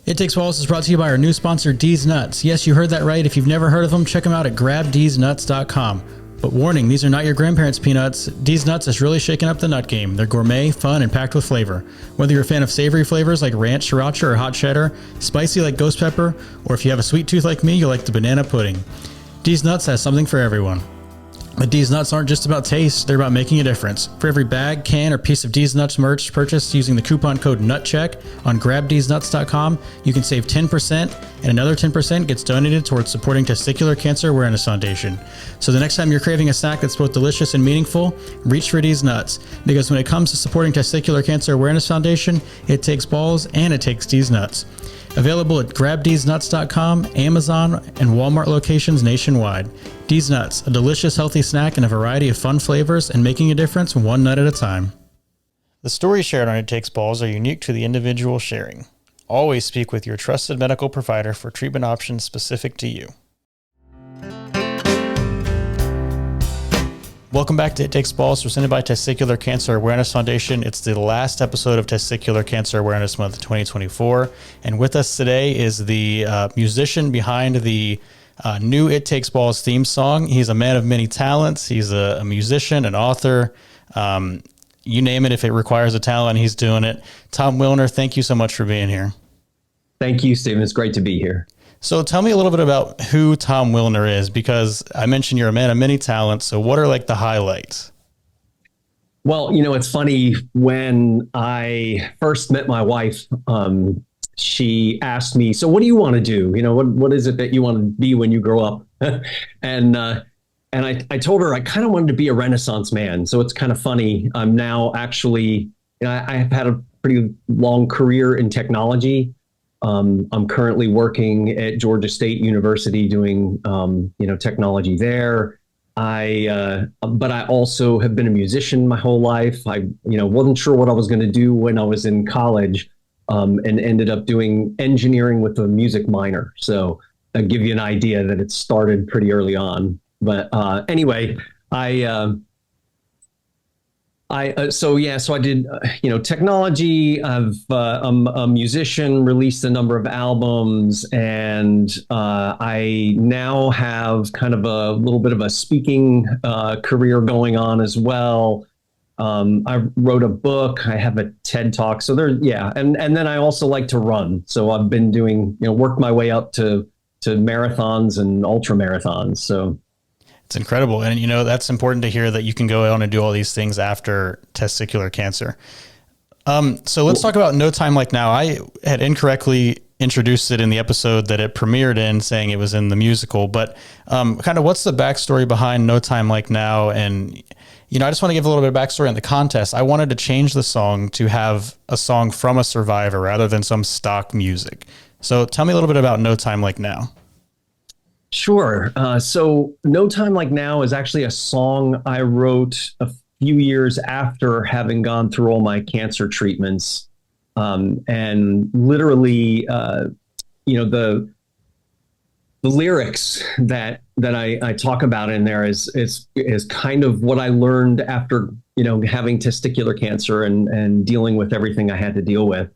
It Takes Balls is brought to you by our new sponsor, D's Nuts. Yes, you heard that right. If you've never heard of them, check them out at grabdsnuts.com. But warning, these are not your grandparents' peanuts. D's Nuts is really shaking up the nut game. They're gourmet, fun, and packed with flavor. Whether you're a fan of savory flavors like ranch, sriracha, or hot cheddar, spicy like ghost pepper, or if you have a sweet tooth like me, you'll like the banana pudding. D's Nuts has something for everyone. But D's Nuts aren't just about taste, they're about making a difference. For every bag, can, or piece of D's Nuts merch purchased using the coupon code NUTCHECK on grabdsnuts.com, you can save 10%, and another 10% gets donated towards supporting Testicular Cancer Awareness Foundation. So the next time you're craving a snack that's both delicious and meaningful, reach for D's Nuts. Because when it comes to supporting Testicular Cancer Awareness Foundation, it takes balls and it takes D's Nuts. Available at grabdsnuts.com, Amazon, and Walmart locations nationwide. D's Nuts, a delicious, healthy snack in a variety of fun flavors and making a difference one nut at a time. The stories shared on It Takes Balls are unique to the individual sharing. Always speak with your trusted medical provider for treatment options specific to you. Welcome back to It Takes Balls, presented by Testicular Cancer Awareness Foundation. It's the last episode of Testicular Cancer Awareness Month 2024. And with us today is the musician behind the new It Takes Balls theme song. He's a man of many talents. He's a musician, an author. You name it, if it requires a talent, he's doing it. Tom Willner, thank you so much for being here. Thank you, Stephen. It's great to be here. So tell me a little bit about who Tom Willner is, because I mentioned you're a man of many talents. So what are like the highlights? Well, it's funny. When I first met my wife, she asked me, so what do you want to do? What is it that you want to be when you grow up? and I told her I kind of wanted to be a Renaissance man. So it's kind of funny. I'm now actually, I have had a pretty long career in technology. I'm currently working at Georgia State University doing, technology there. But I also have been a musician my whole life. I, wasn't sure what I was going to do when I was in college, and ended up doing engineering with a music minor. So I'll give you an idea that it started pretty early on. But anyway, so I did, technology. I'm a musician, released a number of albums, and I now have kind of a little bit of a speaking career going on as well. I wrote a book. I have a TED Talk. So and then I also like to run. So I've been doing, worked my way up to marathons and ultra marathons. So. It's incredible. And, that's important to hear that you can go on and do all these things after testicular cancer. So let's talk about No Time Like Now. I had incorrectly introduced it in the episode that it premiered in, saying it was in the musical, but kind of what's the backstory behind No Time Like Now? And, I just want to give a little bit of backstory on the contest. I wanted to change the song to have a song from a survivor rather than some stock music. So tell me a little bit about No Time Like Now. Sure. So No Time Like Now is actually a song I wrote a few years after having gone through all my cancer treatments. And literally, the lyrics that I talk about in there is kind of what I learned after, having testicular cancer and dealing with everything I had to deal with.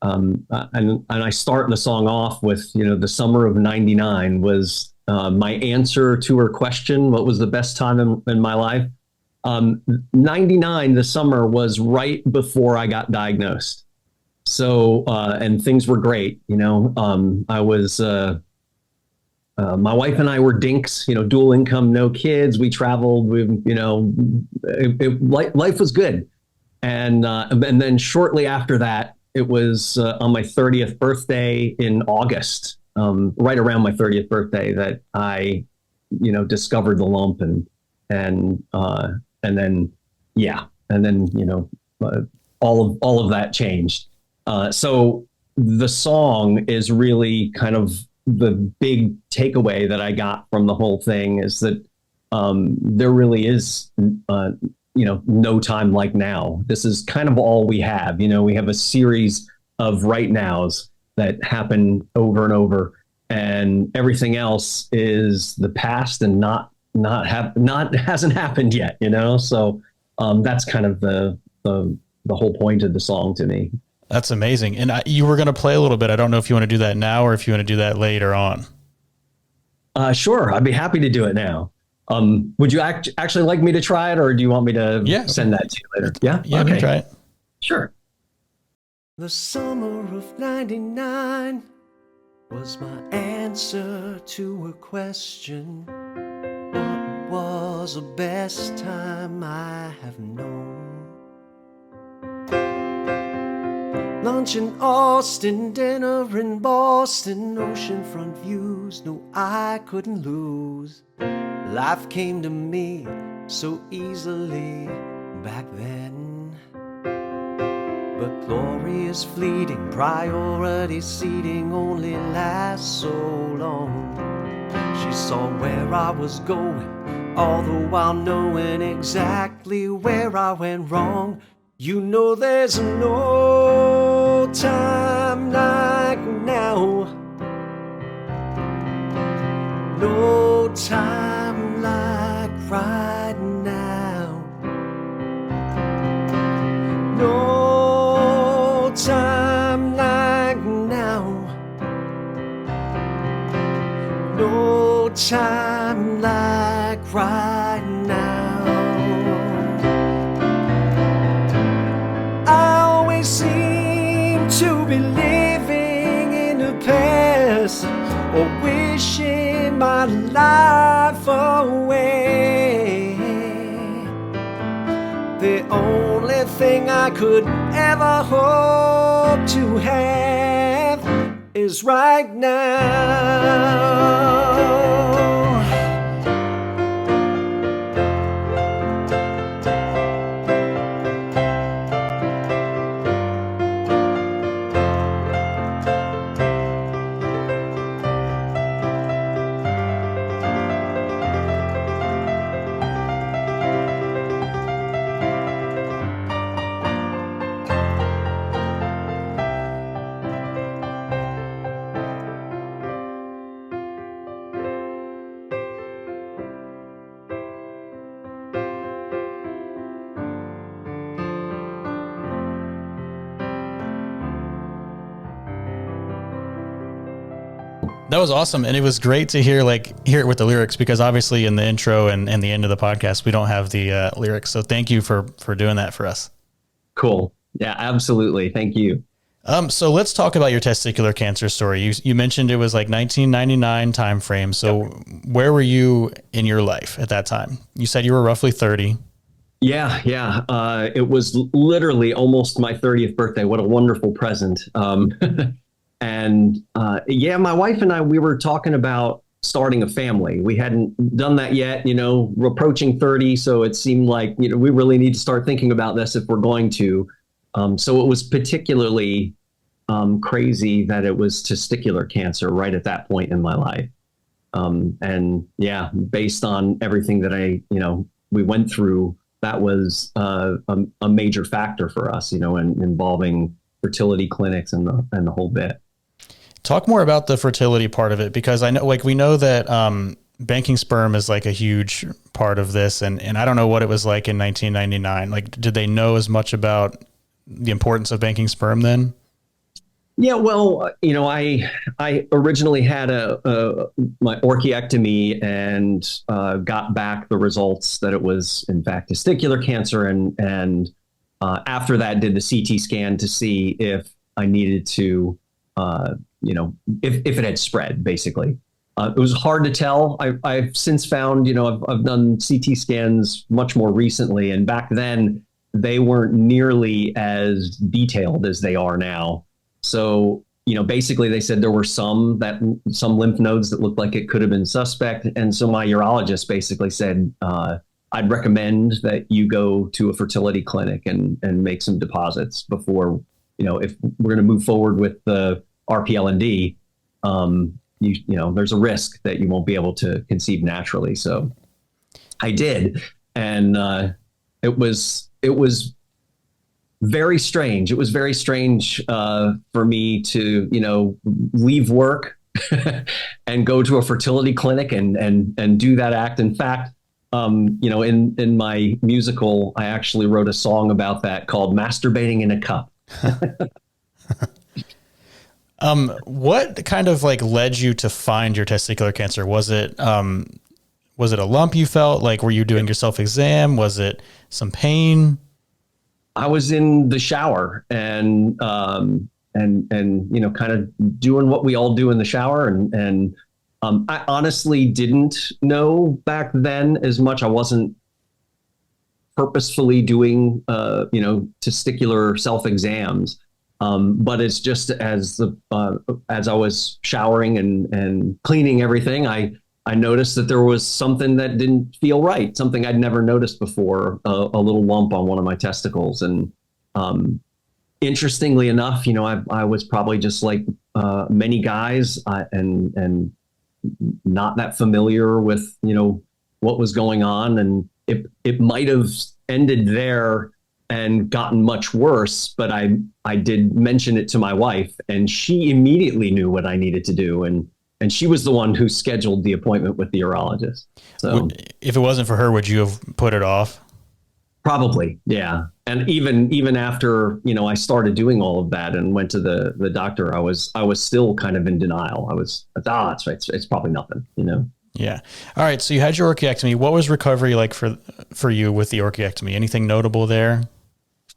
And I start the song off with, the summer of '99 was my answer to her question, what was the best time in my life? 99, the summer, was right before I got diagnosed. So, and things were great. I was, my wife and I were dinks, dual income, no kids. We traveled, life was good. And then shortly after that, it was on my 30th birthday in August, right around my 30th birthday, that I, discovered the lump and then all of that changed. So the song is really kind of the big takeaway that I got from the whole thing, is that there really is no time like now. This is kind of all we have. We have a series of right nows that happen over and over, and everything else is the past and hasn't happened yet. So that's kind of the whole point of the song to me. That's amazing. And you were going to play a little bit. I don't know if you want to do that now or if you want to do that later on. Sure, I'd be happy to do it now. Would you actually like me to try it, or do you want me to send that to you later? Yeah? Yeah, we can try it. Sure. The summer of 99 was my answer to a question. What was the best time I have known? Lunch in Austin, dinner in Boston, oceanfront views, no, I couldn't lose. Life came to me so easily back then. But glory is fleeting, priority seating only lasts so long. She saw where I was going, all the while knowing exactly where I went wrong. You know there's no time like now. No time like right now. No time like now. No time like right now. I always seem to be living in the past, or wishing my life away. The only thing I could ever hope to have is right now. That was awesome. And it was great to hear it with the lyrics, because obviously in the intro and the end of the podcast, we don't have the lyrics. So thank you for doing that for us. Cool. Yeah, absolutely. Thank you. So let's talk about your testicular cancer story. You mentioned it was like 1999 time frame. So where were you in your life at that time? You said you were roughly 30. Yeah. It was literally almost my 30th birthday. What a wonderful present. And my wife and I, we were talking about starting a family. We hadn't done that yet, we're approaching 30. So it seemed like, we really need to start thinking about this if we're going to. So it was particularly crazy that it was testicular cancer right at that point in my life. And yeah, based on everything that we went through, that was a major factor for us, and involving fertility clinics and the whole bit. Talk more about the fertility part of it, because I know, we know that banking sperm is like a huge part of this. And I don't know what it was like in 1999. Did they know as much about the importance of banking sperm then? Yeah, well, I originally had my orchiectomy and got back the results that it was in fact testicular cancer, and after that did the CT scan to see if I needed to, if it had spread, basically. It was hard to tell. I've since found, I've done CT scans much more recently, and back then they weren't nearly as detailed as they are now. So, basically they said there were some lymph nodes that looked like it could have been suspect. And so my urologist basically said, I'd recommend that you go to a fertility clinic and make some deposits before, if we're going to move forward with the RPLND, there's a risk that you won't be able to conceive naturally. So I did. And it was very strange. It was very strange for me to, leave work and go to a fertility clinic and do that act. In fact, in my musical, I actually wrote a song about that called "Masturbating in a Cup." What kind of like led you to find your testicular cancer? Was it a lump you felt? Like, were you doing your self-exam? Was it some pain? I was in the shower and you know, kind of doing what we all do in the shower. And I honestly didn't know back then as much. I wasn't purposefully doing, you know, testicular self-exams. But it's just as I was showering and cleaning everything, I noticed that there was something that didn't feel right, something I'd never noticed before, a little lump on one of my testicles. And interestingly enough, you know, I was probably just like many guys, and not that familiar with, you know, what was going on. And it might have ended there and gotten much worse, but I did mention it to my wife, and she immediately knew what I needed to do. And she was the one who scheduled the appointment with the urologist. So if it wasn't for her, would you have put it off? Probably. Yeah. And even after, you know, I started doing all of that and went to the doctor, I was still kind of in denial. It's probably nothing, you know? Yeah. All right. So you had your orchiectomy. What was recovery like for you with the orchiectomy? Anything notable there?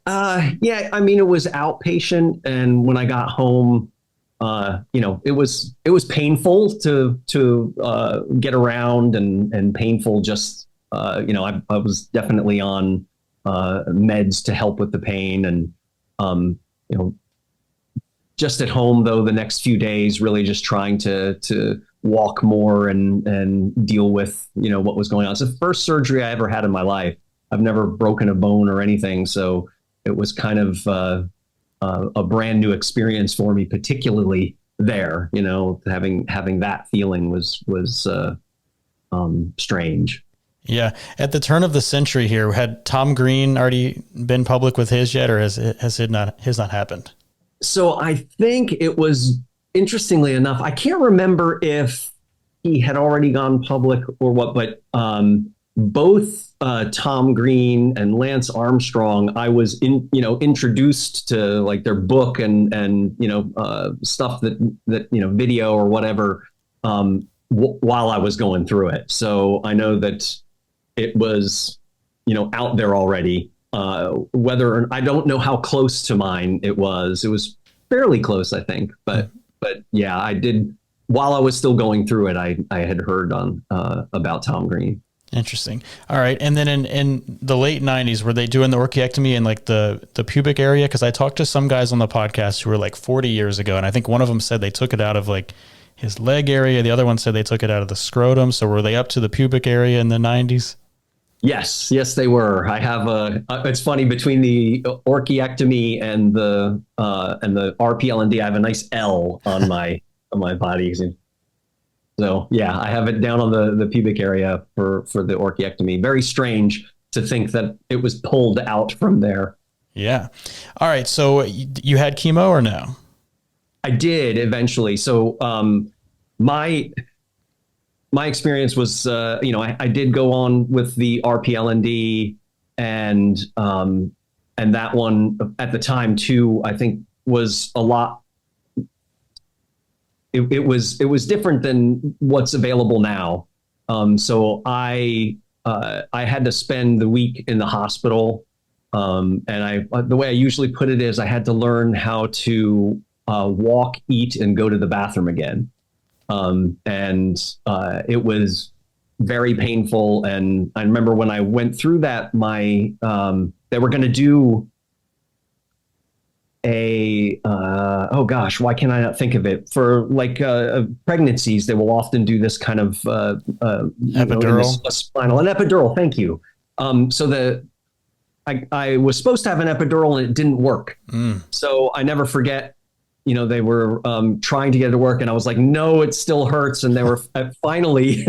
Yeah, I mean, it was outpatient. And when I got home, you know, it was painful to get around and painful. Just, you know, I was definitely on, meds to help with the pain. And, you know, just at home though, the next few days, really just trying to walk more and deal with, you know, what was going on. It's the first surgery I ever had in my life. I've never broken a bone or anything. So it was kind of, a brand new experience for me, particularly there, you know, having that feeling was strange. Yeah. At the turn of the century here, had Tom Green already been public with his yet, or has his not happened? So I think it was, interestingly enough, I can't remember if he had already gone public or what, but both Tom Green and Lance Armstrong, I was introduced to like their book and you know, stuff that you know, video or whatever, while I was going through it. So I know that it was, you know, out there already. Whether I don't know how close to mine it was fairly close, I think, but yeah, I did, while I was still going through it, I had heard about Tom Green. Interesting. All right. And then in the late 90s, were they doing the orchiectomy in like the pubic area? Because I talked to some guys on the podcast who were like 40 years ago, and I think one of them said they took it out of like his leg area. The other one said they took it out of the scrotum. So were they up to the pubic area in the 90s? Yes, they were. I have it's funny, between the orchiectomy and the RPLND, I have a nice L on my body. So yeah, I have it down on the pubic area for the orchiectomy. Very strange to think that it was pulled out from there. Yeah. All right. So you had chemo or no? I did eventually. So my experience was, you know, I did go on with the RPLND, and that one at the time too, I think was a lot. It was different than what's available now. So I had to spend the week in the hospital. And the way I usually put it is I had to learn how to walk, eat, and go to the bathroom again. It was very painful. And I remember when I went through that, they were going to do oh gosh, why can I not think of it? For like pregnancies, they will often do this kind of epidural, an epidural. Thank you. So I was supposed to have an epidural and it didn't work. So I never forget, you know, they were trying to get it to work, and I was like, no, it still hurts. And they were finally,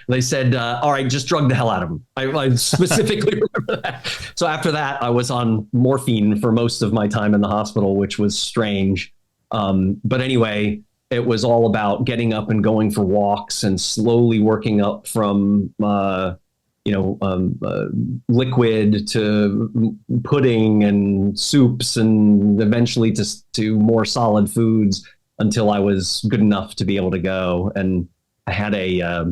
they said, all right, just drug the hell out of them. I specifically remember that. So after that, I was on morphine for most of my time in the hospital, which was strange. But anyway, it was all about getting up and going for walks and slowly working up from, you liquid to pudding and soups, and eventually to more solid foods until I was good enough to be able to go. And I had a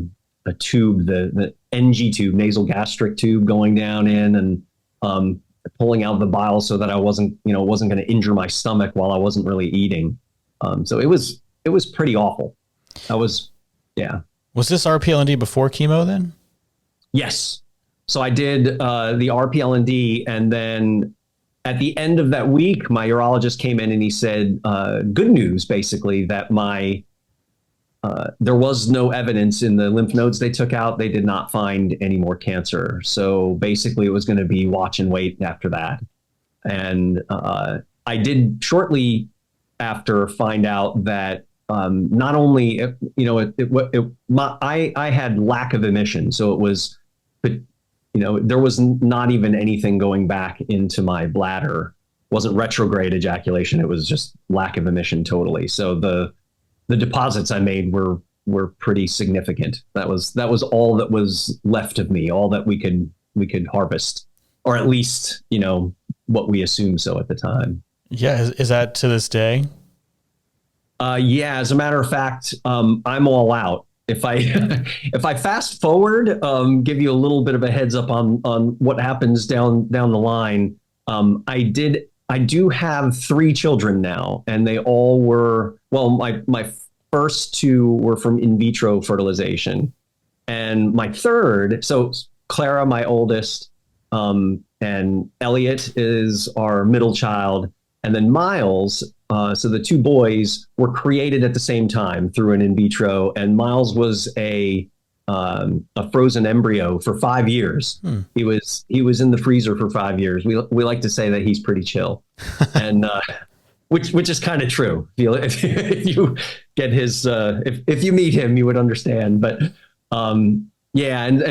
tube, the NG tube, nasal gastric tube, going down in and pulling out the bile so that I wasn't going to injure my stomach while I wasn't really eating. So it was pretty awful. Was this RPLND before chemo then? Yes. So I did the RPLND, and then at the end of that week, my urologist came in and he said, good news, basically, that there was no evidence in the lymph nodes they took out. They did not find any more cancer. So basically it was going to be watch and wait after that. And I did shortly after find out that not only, I had lack of emission. So it was, there was not even anything going back into my bladder. It wasn't retrograde ejaculation. It was just lack of emission totally. So the deposits I made were pretty significant. That was all that was left of me, all that we could harvest, or at least, what we assumed so at the time. Yeah. Is that to this day? Yeah, as a matter of fact, I'm all out. If I fast forward, give you a little bit of a heads up on what happens down the line. I do have 3 children now, and they all were, my first 2 were from in vitro fertilization, and my third, so Clara, my oldest, and Elliot is our middle child, and then Miles. So the 2 boys were created at the same time through an in vitro, and Miles was a frozen embryo for 5 years. He was in the freezer for 5 years. We like to say that he's pretty chill, and which is kind of true. If you get his if you meet him, you would understand. But and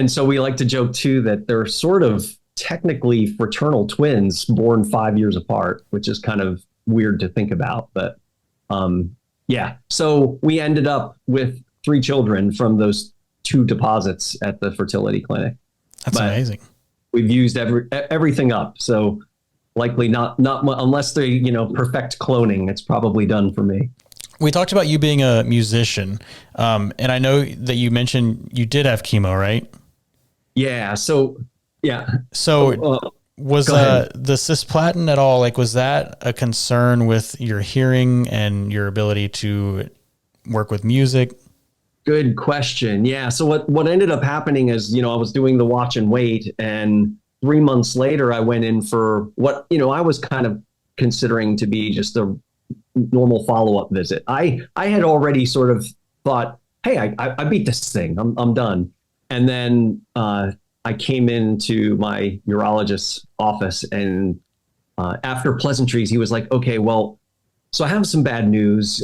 so we like to joke too that they're sort of technically fraternal twins born 5 years apart, which is kind of weird to think about. But so we ended up with 3 children from those 2 deposits at the fertility clinic. That's amazing. We've used everything up. So likely not unless they, perfect cloning, it's probably done for me. We talked about you being a musician. And I know that you mentioned you did have chemo, right? Yeah. So, yeah. So was the cisplatin at all, was that a concern with your hearing and your ability to work with music? Good question. Yeah. So what ended up happening is, I was doing the watch and wait, and 3 months later, I went in for what, I was kind of considering to be just a normal follow-up visit. I had already sort of thought, hey, I beat this thing. I'm done. And then I came into my urologist's office, and after pleasantries, he was like, okay, well, so I have some bad news.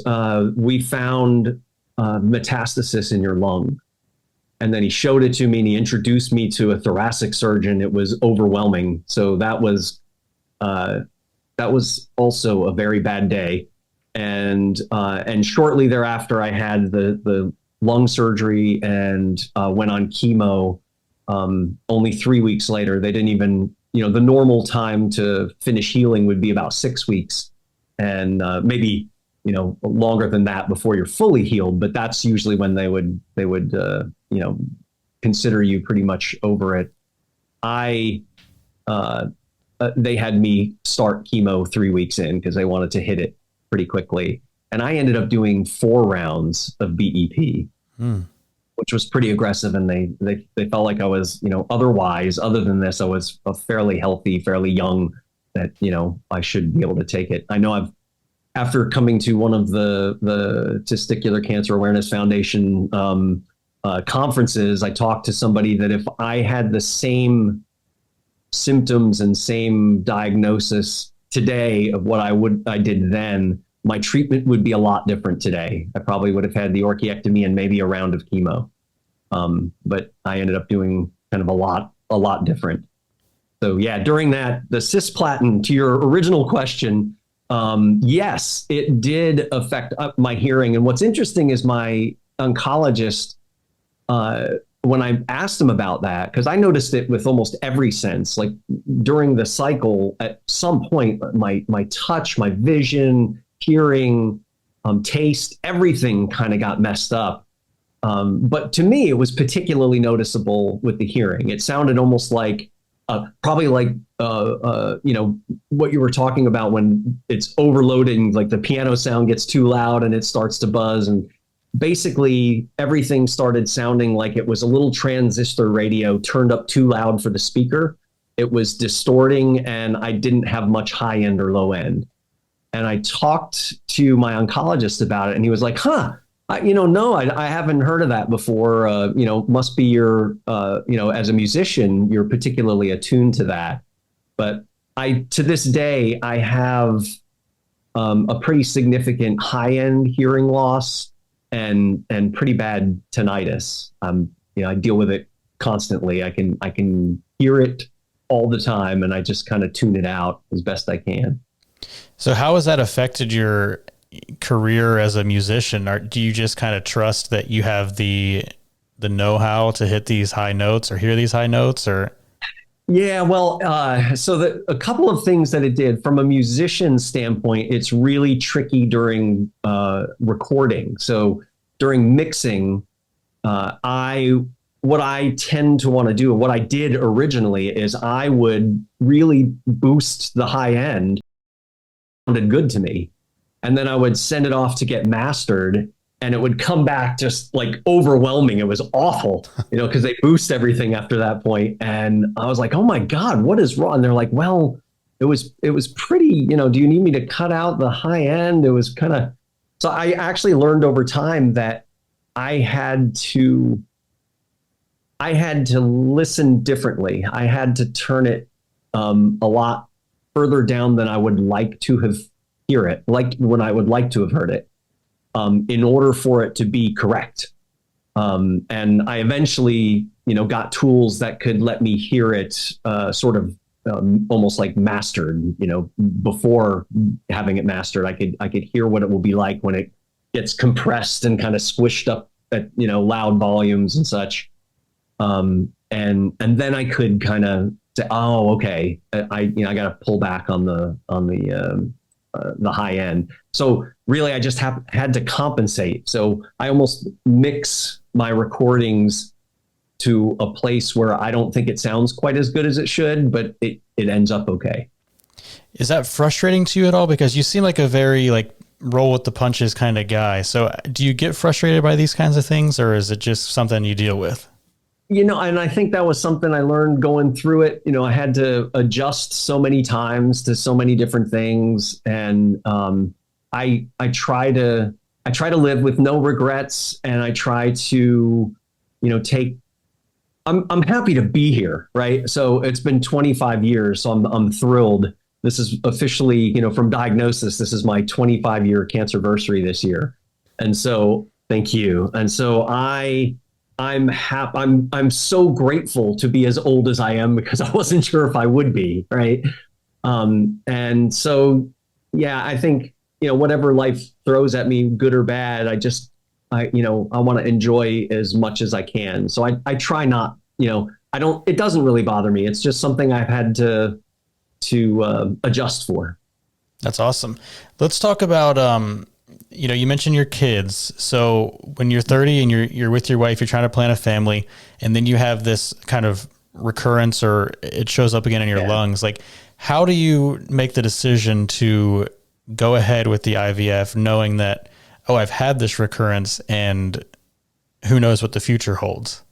We found metastasis in your lung. And then he showed it to me, and he introduced me to a thoracic surgeon. It was overwhelming. So that was also a very bad day. And shortly thereafter, I had the lung surgery and went on chemo. Only 3 weeks later, they didn't even, the normal time to finish healing would be about 6 weeks, and maybe, longer than that before you're fully healed. But that's usually when they would consider you pretty much over it. They had me start chemo 3 weeks in because they wanted to hit it pretty quickly. And I ended up doing 4 rounds of BEP, which was pretty aggressive. And they felt like I was, otherwise, other than this, I was fairly healthy, fairly young, that, I should be able to take it. I know after coming to one of the Testicular Cancer Awareness Foundation conferences, I talked to somebody that if I had the same symptoms and same diagnosis today of what I did then, my treatment would be a lot different today. I probably would have had the orchiectomy and maybe a round of chemo. But I ended up doing kind of a lot different. So yeah, during that, the cisplatin, to your original question, yes, it did affect my hearing. And what's interesting is my oncologist when I asked him about that, because I noticed it with almost every sense, like during the cycle, at some point, my touch, my vision, hearing, taste, everything kind of got messed up. But to me, it was particularly noticeable with the hearing. It sounded almost like probably like what you were talking about when it's overloading, like the piano sound gets too loud and it starts to buzz, and basically everything started sounding like it was a little transistor radio turned up too loud for the speaker. It was distorting, and I didn't have much high end or low end. And I talked to my oncologist about it, and he was like, no, I haven't heard of that before. Must be your, as a musician, you're particularly attuned to that. But to this day, I have a pretty significant high end hearing loss and pretty bad tinnitus. I deal with it constantly. I can hear it all the time, and I just kind of tune it out as best I can. So how has that affected your career as a musician? Or do you just kind of trust that you have the know-how to hit these high notes or hear these high notes? Or yeah, well, so a couple of things that it did from a musician standpoint, it's really tricky during recording. So during mixing, what I tend to want to do, and what I did originally, is I would really boost the high end. It sounded good to me. And then I would send it off to get mastered, and it would come back just like overwhelming. It was awful, because they boost everything after that point. And I was like, oh my God, what is wrong? And they're like, well, it was pretty, do you need me to cut out the high end? It was kind of, so I actually learned over time that I had to listen differently. I had to turn it a lot further down than I would like to have hear it, like when I would like to have heard it, in order for it to be correct. And I eventually, got tools that could let me hear it sort of almost like mastered, before having it mastered. I could hear what it will be like when it gets compressed and kind of squished up at, loud volumes and such. And then I could kind of say, oh, okay, I got to pull back on the high end. So really, I just had to compensate. So I almost mix my recordings to a place where I don't think it sounds quite as good as it should, but it ends up okay. Is that frustrating to you at all? Because you seem like a very roll with the punches kind of guy. So do you get frustrated by these kinds of things, or is it just something you deal with? And I think that was something I learned going through it. I had to adjust so many times to so many different things. And I try to live with no regrets, and I try to, I'm happy to be here. Right. So it's been 25 years. So I'm thrilled. This is officially, from diagnosis, this is my 25-year cancerversary this year. And so thank you. And so I'm happy. I'm so grateful to be as old as I am, because I wasn't sure if I would be, right. And so, yeah, I think, whatever life throws at me, good or bad, I want to enjoy as much as I can. So I try not, it doesn't really bother me. It's just something I've had to adjust for. That's awesome. Let's talk about, you mentioned your kids. So when you're 30 and you're with your wife, you're trying to plan a family, and then you have this kind of recurrence, or it shows up again in your lungs. Like, how do you make the decision to go ahead with the IVF, knowing that, oh, I've had this recurrence and who knows what the future holds?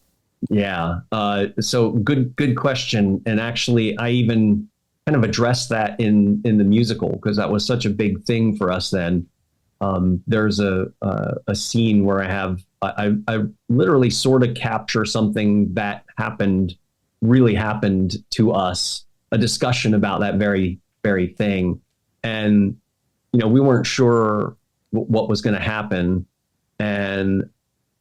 Yeah. So good question. And actually, I even kind of addressed that in the musical, because that was such a big thing for us then. There's a scene where I literally sort of capture something that really happened to us, a discussion about that very, very thing. And, we weren't sure what was going to happen. And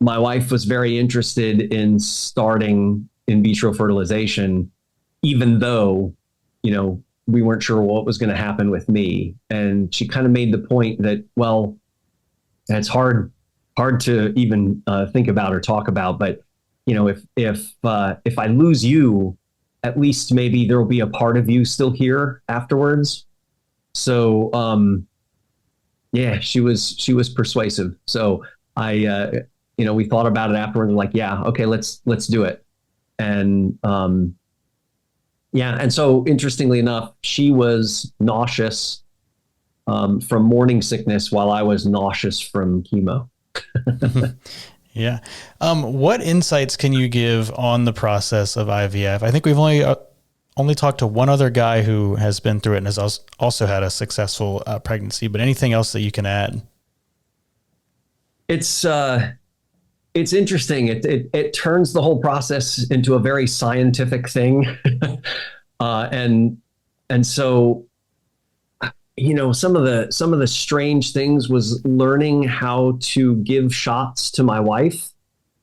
my wife was very interested in starting in vitro fertilization, even though, we weren't sure what was going to happen with me. And she kind of made the point that, well, it's hard to even think about or talk about, but if I lose you, at least maybe there'll be a part of you still here afterwards. So, yeah, she was persuasive. So we thought about it afterwards. Like, yeah, okay, let's do it. And, yeah. And so interestingly enough, she was nauseous, from morning sickness while I was nauseous from chemo. Yeah. What insights can you give on the process of IVF? I think we've only talked to one other guy who has been through it and has also had a successful pregnancy, but anything else that you can add? It's interesting. It turns the whole process into a very scientific thing. And so, some of the strange things was learning how to give shots to my wife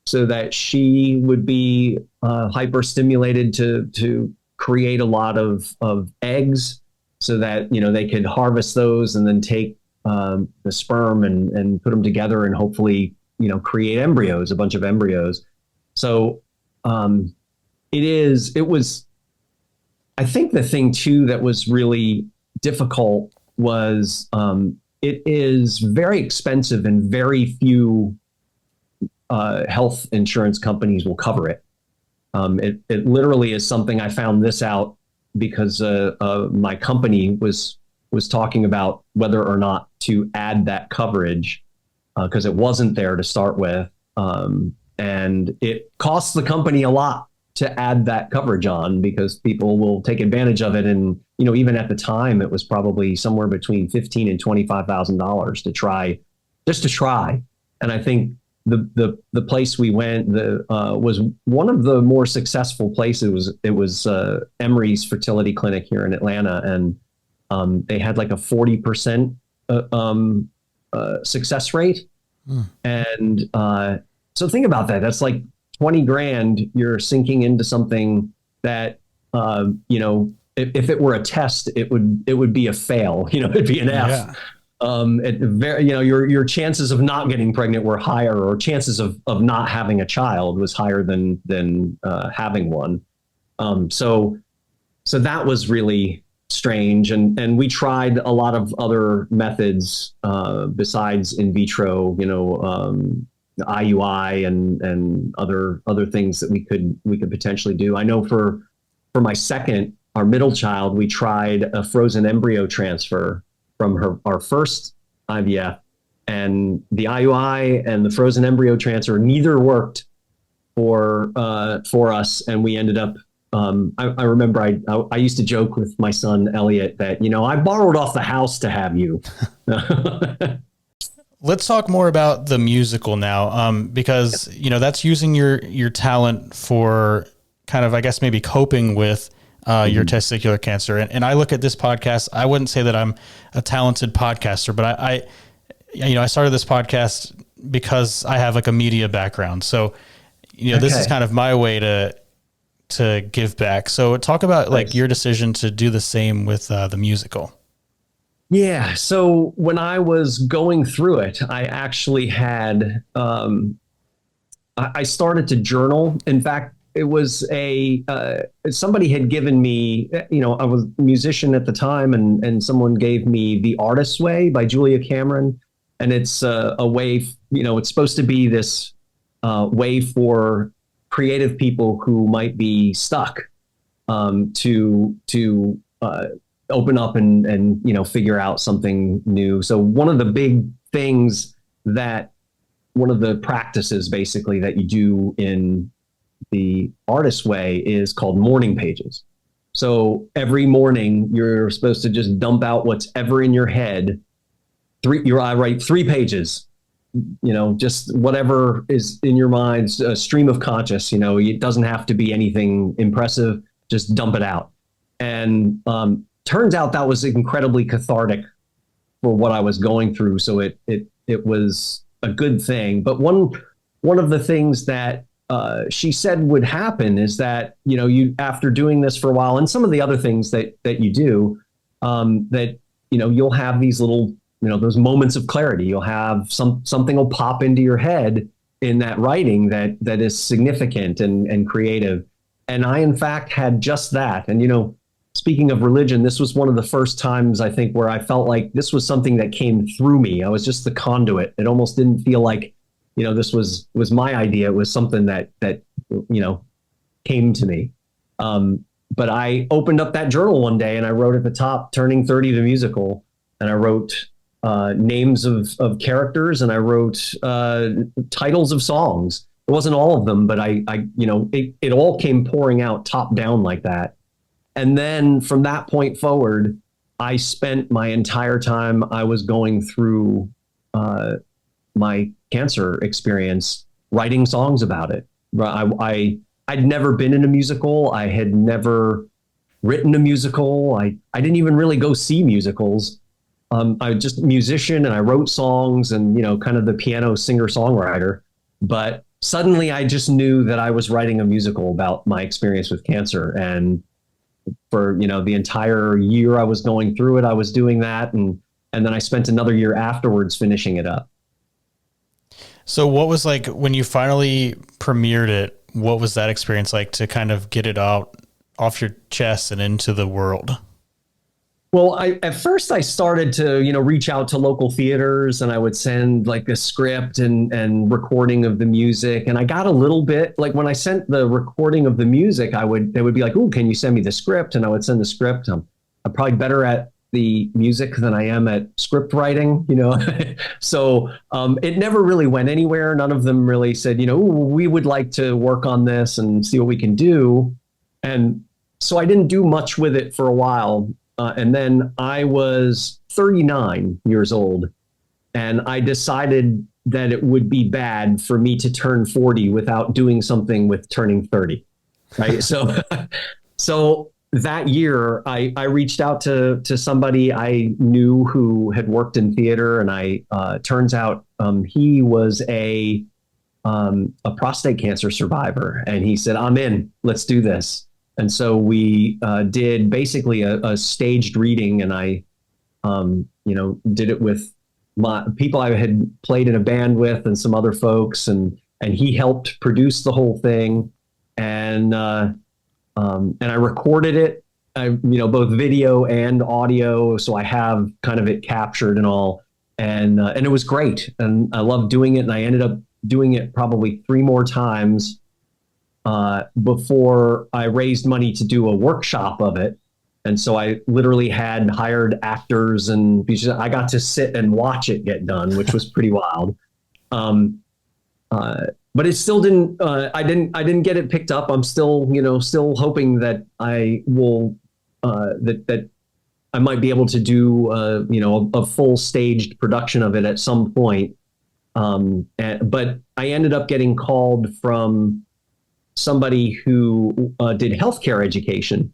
so that she would be hyperstimulated to create a lot of eggs, so that they could harvest those and then take the sperm and put them together and hopefully create embryos, a bunch of embryos. So it was, I think the thing too that was really difficult was it is very expensive and very few health insurance companies will cover it. It literally is something I found this out because my company was talking about whether or not to add that coverage because it wasn't there to start with. And it costs the company a lot to add that coverage on because people will take advantage of it. And, even at the time, it was probably somewhere between $15,000 and $25,000 to try. And I think the place we went was one of the more successful places. It was Emory's fertility clinic here in Atlanta. And they had like a 40% success rate. And so think about that. That's like 20 grand you're sinking into something that, if it were a test, it would be a fail, it'd be an F. Yeah. Your chances of not getting pregnant were higher, or chances of not having a child was higher than having one. So that was really strange. And we tried a lot of other methods, besides in vitro, IUI and other things that we could potentially do. I know for my our middle child, we tried a frozen embryo transfer from our first IVF, and the IUI and the frozen embryo transfer neither worked for us, and we ended up. I remember I used to joke with my son Elliot that I borrowed off the house to have you. Let's talk more about the musical now, because that's using your talent for kind of, I guess, maybe coping with your testicular cancer. And I look at this podcast, I wouldn't say that I'm a talented podcaster, but I started this podcast because I have like a media background. So, this is kind of my way to give back. So talk about like your decision to do the same with the musical. Yeah. So when I was going through it, I actually had, I started to journal. In fact, it was somebody had given me, I was a musician at the time, and someone gave me The Artist's Way by Julia Cameron. And it's a way, it's supposed to be this way for creative people who might be stuck to open up and figure out something new. So one of the big things one of the practices basically that you do in the Artist's Way is called morning pages. So every morning you're supposed to just dump out what's ever in your head. I write 3 pages, just whatever is in your mind, a stream of conscious, it doesn't have to be anything impressive, just dump it out. And turns out that was incredibly cathartic for what I was going through. So it was a good thing. But one of the things that she said would happen is that, you, after doing this for a while, and some of the other things that you do, that, you'll have these little, those moments of clarity. You'll have something will pop into your head in that writing that is significant and creative. And I, in fact, had just that. And, speaking of religion, this was one of the first times I think where I felt like this was something that came through me. I was just the conduit. It almost didn't feel like, this was my idea. It was something that came to me. But I opened up that journal one day and I wrote at the top, Turning 30 the musical. And I wrote names of characters, and I wrote titles of songs. It wasn't all of them, but it all came pouring out top down like that. And then from that point forward, I spent my entire time I was going through my cancer experience writing songs about it. I'd never been in a musical. I had never written a musical. I didn't even really go see musicals. I was just a musician, and I wrote songs and, kind of the piano singer-songwriter. But suddenly I just knew that I was writing a musical about my experience with cancer. And for, the entire year I was going through it, I was doing that. And then I spent another year afterwards finishing it up. So what was like when you finally premiered it, what was that experience like to kind of get it out off your chest and into the world? Well, at first I started to, reach out to local theaters, and I would send like a script and recording of the music. And I got a little bit, like when I sent the recording of the music, they would be like, "Oh, can you send me the script?" And I would send the script. I'm probably better at the music than I am at script writing, So it never really went anywhere. None of them really said, we would like to work on this and see what we can do. And so I didn't do much with it for a while. And then I was 39 years old, and I decided that it would be bad for me to turn 40 without doing something with turning 30. Right. So that year I reached out to somebody I knew who had worked in theater, and turns out he was a prostate cancer survivor. And he said, "I'm in, let's do this." And so we did basically a staged reading, and I, did it with my people I had played in a band with and some other folks, and he helped produce the whole thing, and I recorded it, both video and audio, so I have kind of it captured and all, and it was great, and I loved doing it, and I ended up doing it probably 3 more times. Before I raised money to do a workshop of it. And so I literally had hired actors, and I got to sit and watch it get done, which was pretty wild. But it still didn't, I didn't get it picked up. I'm still, still hoping that I will, that I might be able to do, a full staged production of it at some point. But I ended up getting called from somebody who did healthcare education,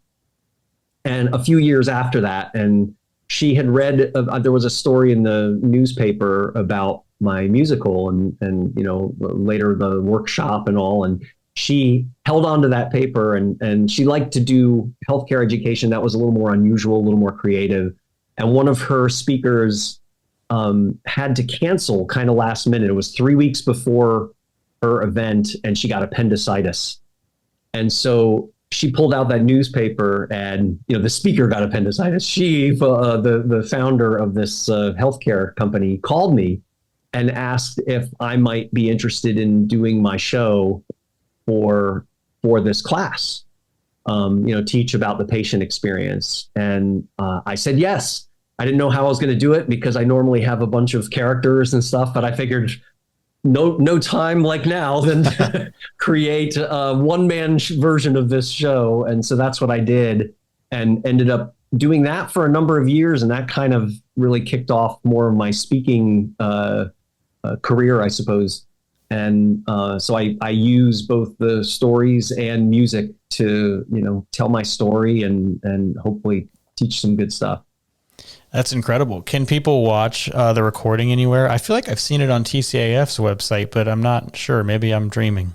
and a few years after that, and she had read there was a story in the newspaper about my musical, and later the workshop and all, and she held on to that paper, and she liked to do healthcare education that was a little more unusual, a little more creative. And one of her speakers had to cancel kind of last minute. It was 3 weeks before her event, and she got appendicitis. And so she pulled out that newspaper, and the speaker got appendicitis. She, the founder of this healthcare company, called me and asked if I might be interested in doing my show for this class, teach about the patient experience. And I said yes. I didn't know how I was going to do it, because I normally have a bunch of characters and stuff, but I figured no time like now than to create a one-man version of this show. And so that's what I did, and ended up doing that for a number of years. And that kind of really kicked off more of my speaking career, I suppose. And so I use both the stories and music to, tell my story and hopefully teach some good stuff. That's incredible. Can people watch the recording anywhere? I feel like I've seen it on TCAF's website, but I'm not sure. Maybe I'm dreaming.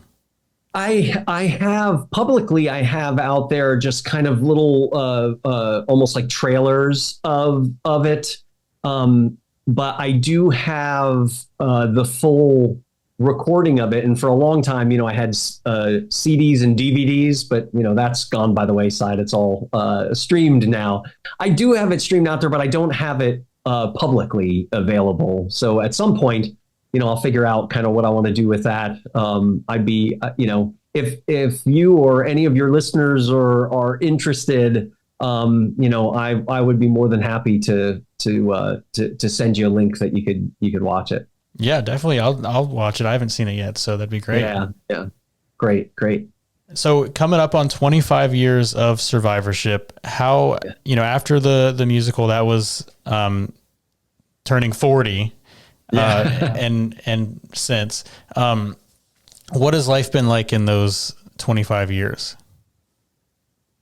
I have publicly, I have out there just kind of little, almost like trailers of it. But I do have the full recording of it. And for a long time, I had CDs and DVDs, but that's gone by the wayside. It's all streamed now. I do have it streamed out there, but I don't have it publicly available. So at some point, I'll figure out kind of what I want to do with that. I'd be, if you or any of your listeners are interested, I would be more than happy to send you a link that you could watch it. Yeah, definitely. I'll watch it. I haven't seen it yet, so that'd be great. Yeah. Great. So coming up on 25 years of survivorship, how, after the musical that was turning 40 and since, what has life been like in those 25 years?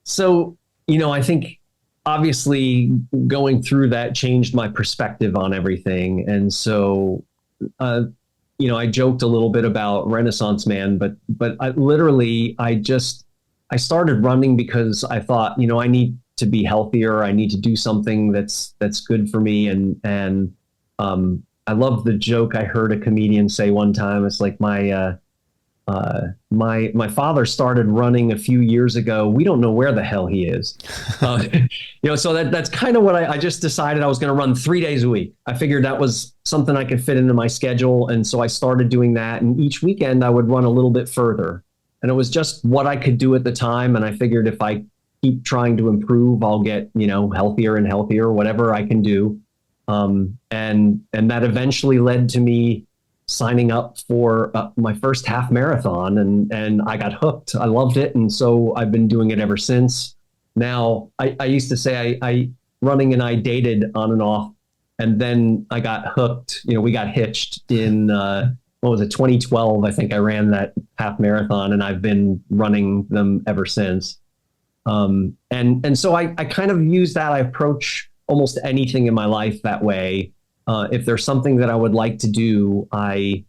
So, I think obviously going through that changed my perspective on everything. And so, I joked a little bit about Renaissance Man, but I started running because I thought, I need to be healthier. I need to do something that's good for me. And I love the joke I heard a comedian say one time. It's like my father started running a few years ago. We don't know where the hell he is. So that's kind of what I just decided I was going to run 3 days a week. I figured that was something I could fit into my schedule. And so I started doing that. And each weekend I would run a little bit further. And it was just what I could do at the time. And I figured if I keep trying to improve, I'll get, healthier and healthier, whatever I can do. And that eventually led to me signing up for my first half marathon, and I got hooked. I loved it. And so I've been doing it ever since. Now, I used to say I running and I dated on and off, and then I got hooked. We got hitched in, 2012? I think I ran that half marathon, and I've been running them ever since. And so I kind of use that. I approach almost anything in my life that way. If there's something that I would like to do, I'll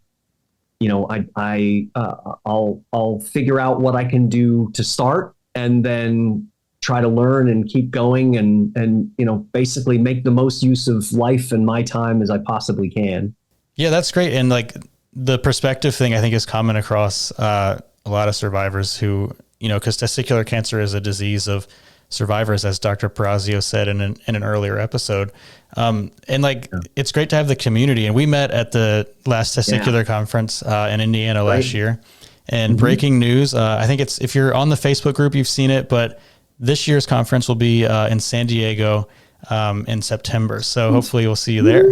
figure out what I can do to start, and then try to learn and keep going, and basically make the most use of life and my time as I possibly can. Yeah, that's great. And like the perspective thing, I think is common across a lot of survivors who, because testicular cancer is a disease of survivors, as Dr. Perazio said in an earlier episode. It's great to have the community. And we met at the last testicular conference in Indiana last year. And breaking news, I think if you're on the Facebook group, you've seen it, but this year's conference will be in San Diego in September. So hopefully we'll see you there.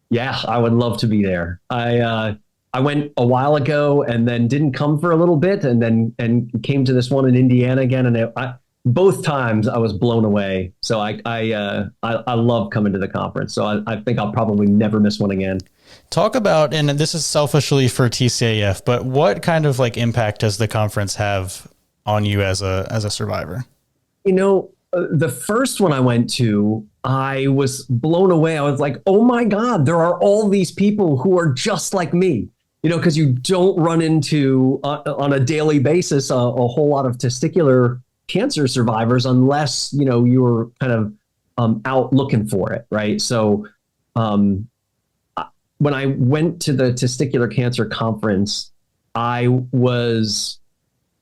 Yeah, I would love to be there. I went a while ago and then didn't come for a little bit, and came to this one in Indiana again. And both times I was blown away. So I love coming to the conference. So I think I'll probably never miss one again. Talk about, and this is selfishly for TCAF, but what kind of impact does the conference have on you as a survivor? The first one I went to, I was blown away. I was like, oh my God, there are all these people who are just like me. Because you don't run into on a daily basis a whole lot of testicular cancer survivors unless you're kind of out looking for it, right? So when I went to the testicular cancer conference, I was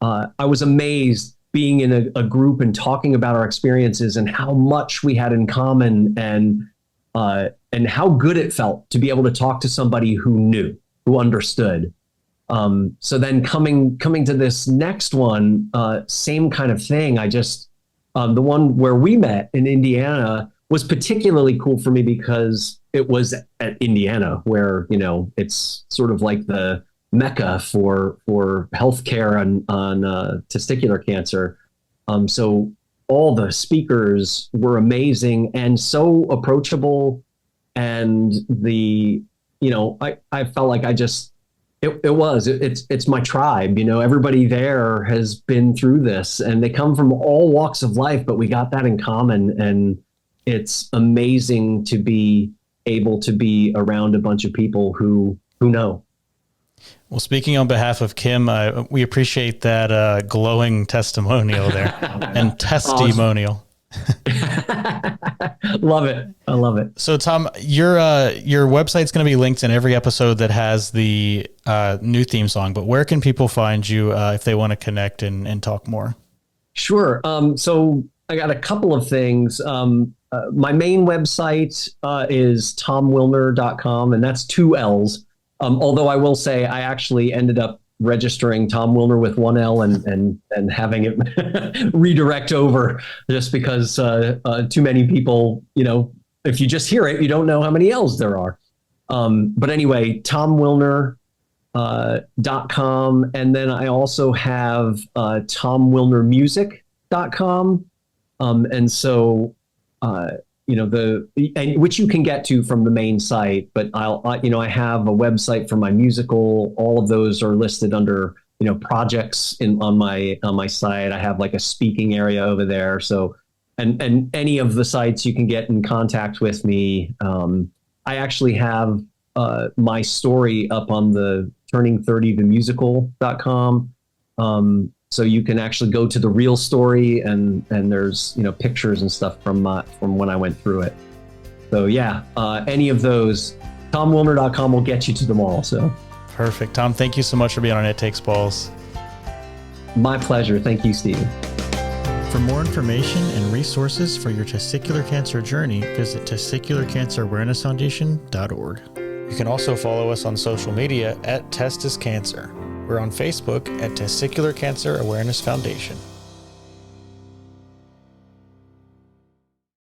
amazed being in a group and talking about our experiences and how much we had in common, and how good it felt to be able to talk to somebody who understood. So then coming to this next one, same kind of thing. I just, the one where we met in Indiana was particularly cool for me because it was at Indiana, where, it's sort of like the mecca for healthcare on testicular cancer. So all the speakers were amazing and so approachable. And I felt like it's my tribe. Everybody there has been through this, and they come from all walks of life, but we got that in common. And it's amazing to be able to be around a bunch of people who know. Well, speaking on behalf of Kim, we appreciate that glowing testimonial there and testimonial. Love it. I love it. So Tom, your website's going to be linked in every episode that has the new theme song, but where can people find you if they want to connect and talk more? Sure. So I got a couple of things. My main website is tomwillner.com, and that's 2 L's. Although I will say I actually ended up registering Tom Willner with 1 L and having it redirect over just because too many people, if you just hear it, you don't know how many L's there are. But anyway, tomwillner.com. And then I also have tomwillnermusic.com. And so, which you can get to from the main site, but I have a website for my musical. All of those are listed under, projects on my site. I have like a speaking area over there. So, and any of the sites you can get in contact with me. I actually have my story up on the turning30themusical.com. So you can actually go to the real story and there's, pictures and stuff from when I went through it. So yeah, any of those, tomwillner.com will get you to them all. So perfect. Tom, thank you so much for being on It Takes Balls. My pleasure. Thank you, Steve. For more information and resources for your testicular cancer journey, visit testicularcancerawarenessfoundation.org. You can also follow us on social media at Testis Cancer. We're on Facebook at Testicular Cancer Awareness Foundation.